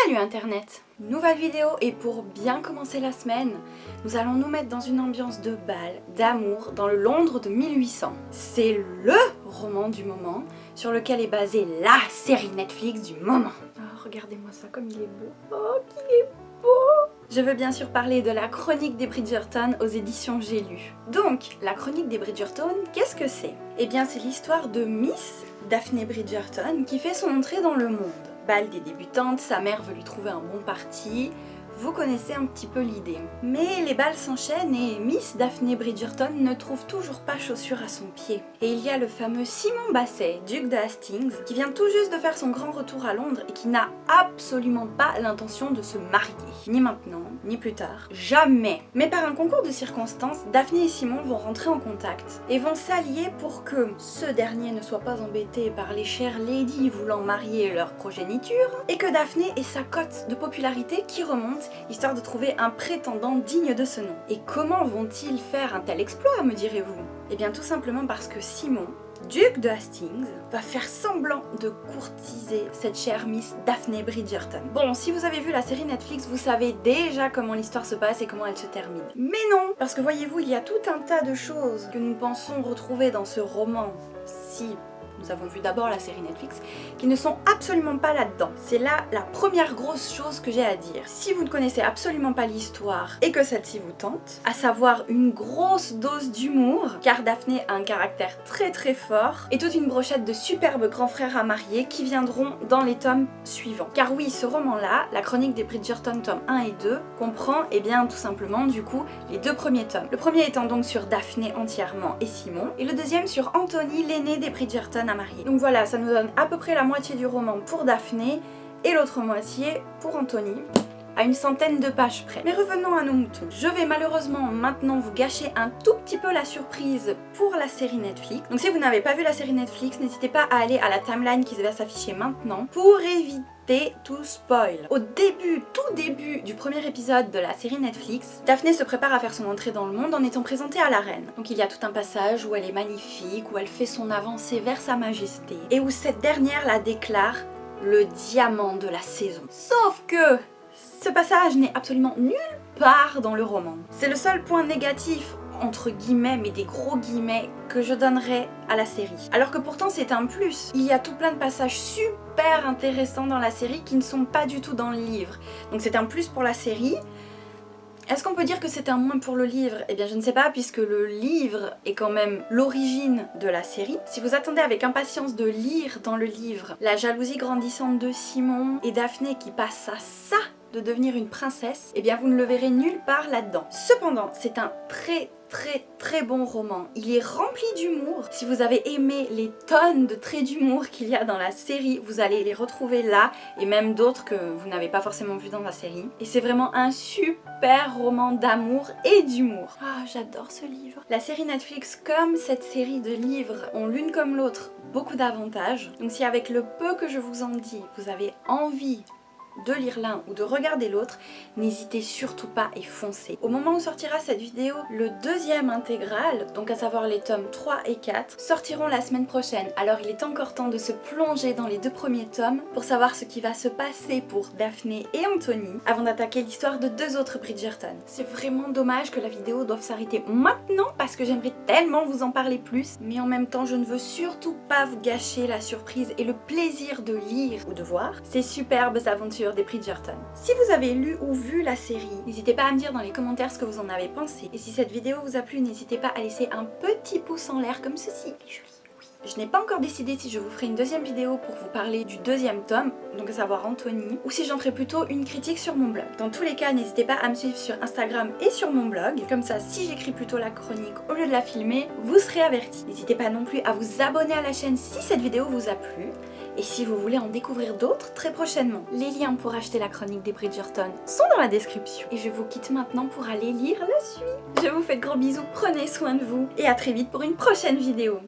Salut internet! Nouvelle vidéo et pour bien commencer la semaine, nous allons nous mettre dans une ambiance de bal, d'amour dans le Londres de 1800. C'est LE roman du moment sur lequel est basée la série Netflix du moment. Oh, regardez-moi ça comme il est beau. Oh, qu'il est beau! Je veux bien sûr parler de la chronique des Bridgerton aux éditions J'ai lu. Donc, la chronique des Bridgerton, qu'est-ce que c'est? Eh bien, c'est l'histoire de Miss Daphne Bridgerton qui fait son entrée dans le monde. Bal des débutantes, sa mère veut lui trouver un bon parti. Vous connaissez un petit peu l'idée. Mais les balles s'enchaînent et Miss Daphne Bridgerton ne trouve toujours pas chaussure à son pied. Et il y a le fameux Simon Basset, duc de Hastings, qui vient tout juste de faire son grand retour à Londres et qui n'a absolument pas l'intention de se marier. Ni maintenant, ni plus tard, jamais. Mais par un concours de circonstances, Daphne et Simon vont rentrer en contact et vont s'allier pour que ce dernier ne soit pas embêté par les chères ladies voulant marier leur progéniture et que Daphne ait sa cote de popularité qui remonte histoire de trouver un prétendant digne de ce nom. Et comment vont-ils faire un tel exploit, me direz-vous? Eh bien tout simplement parce que Simon, duc de Hastings, va faire semblant de courtiser cette chère Miss Daphne Bridgerton. Bon, si vous avez vu la série Netflix, vous savez déjà comment l'histoire se passe et comment elle se termine. Mais non, parce que voyez-vous, il y a tout un tas de choses que nous pensons retrouver dans ce roman, si nous avons vu d'abord la série Netflix, qui ne sont absolument pas là-dedans. C'est là la première grosse chose que j'ai à dire. Si vous ne connaissez absolument pas l'histoire et que celle-ci vous tente, à savoir une grosse dose d'humour, car Daphne a un caractère très très fort, et toute une brochette de superbes grands frères à marier qui viendront dans les tomes suivants. Car oui, ce roman-là, la chronique des Bridgerton tomes 1 et 2, comprend eh bien tout simplement du coup les deux premiers tomes. Le premier étant donc sur Daphne entièrement et Simon, et le deuxième sur Anthony, l'aîné des Bridgerton à marier. Donc voilà, ça nous donne à peu près la moitié du roman pour Daphne et l'autre moitié pour Anthony, à une centaine de pages près. Mais revenons à nos moutons. Je vais malheureusement maintenant vous gâcher un tout petit peu la surprise pour la série Netflix. Donc si vous n'avez pas vu la série Netflix, n'hésitez pas à aller à la timeline qui va s'afficher maintenant pour éviter tout spoil. Au début, tout début du premier épisode de la série Netflix, Daphne se prépare à faire son entrée dans le monde en étant présentée à la reine. Donc il y a tout un passage où elle est magnifique, où elle fait son avancée vers sa majesté et où cette dernière la déclare le diamant de la saison. Sauf que ce passage n'est absolument nulle part dans le roman. C'est le seul point négatif, entre guillemets, mais des gros guillemets, que je donnerais à la série. Alors que pourtant c'est un plus. Il y a tout plein de passages super intéressants dans la série qui ne sont pas du tout dans le livre. Donc c'est un plus pour la série. Est-ce qu'on peut dire que c'est un moins pour le livre? Eh bien je ne sais pas, puisque le livre est quand même l'origine de la série. Si vous attendez avec impatience de lire dans le livre la jalousie grandissante de Simon et Daphne qui passe à ça de devenir une princesse, eh bien vous ne le verrez nulle part là-dedans. Cependant, c'est un très bon roman. Il est rempli d'humour. Si vous avez aimé les tonnes de traits d'humour qu'il y a dans la série, vous allez les retrouver là, et même d'autres que vous n'avez pas forcément vu dans la série. Et c'est vraiment un super roman d'amour et d'humour. Ah, j'adore ce livre. La série Netflix, comme cette série de livres, ont l'une comme l'autre beaucoup d'avantages. Donc si avec le peu que je vous en dis, vous avez envie de lire l'un ou de regarder l'autre, n'hésitez surtout pas et foncez. Au moment où sortira cette vidéo, le deuxième intégral, donc à savoir les tomes 3 et 4, sortiront la semaine prochaine. Alors il est encore temps de se plonger dans les deux premiers tomes pour savoir ce qui va se passer pour Daphne et Anthony avant d'attaquer l'histoire de deux autres Bridgerton. C'est vraiment dommage que la vidéo doive s'arrêter maintenant parce que j'aimerais tellement vous en parler plus, mais en même temps je ne veux surtout pas vous gâcher la surprise et le plaisir de lire ou de voir ces superbes aventures des Bridgerton. Si vous avez lu ou vu la série, n'hésitez pas à me dire dans les commentaires ce que vous en avez pensé. Et si cette vidéo vous a plu, n'hésitez pas à laisser un petit pouce en l'air comme ceci. Elle est jolie. Je n'ai pas encore décidé si je vous ferai une deuxième vidéo pour vous parler du deuxième tome, donc à savoir Anthony, ou si j'en ferai plutôt une critique sur mon blog. Dans tous les cas, n'hésitez pas à me suivre sur Instagram et sur mon blog, comme ça si j'écris plutôt la chronique au lieu de la filmer, vous serez avertis. N'hésitez pas non plus à vous abonner à la chaîne si cette vidéo vous a plu, et si vous voulez en découvrir d'autres très prochainement. Les liens pour acheter la chronique des Bridgerton sont dans la description. Et je vous quitte maintenant pour aller lire la suite. Je vous fais de gros bisous, prenez soin de vous, et à très vite pour une prochaine vidéo.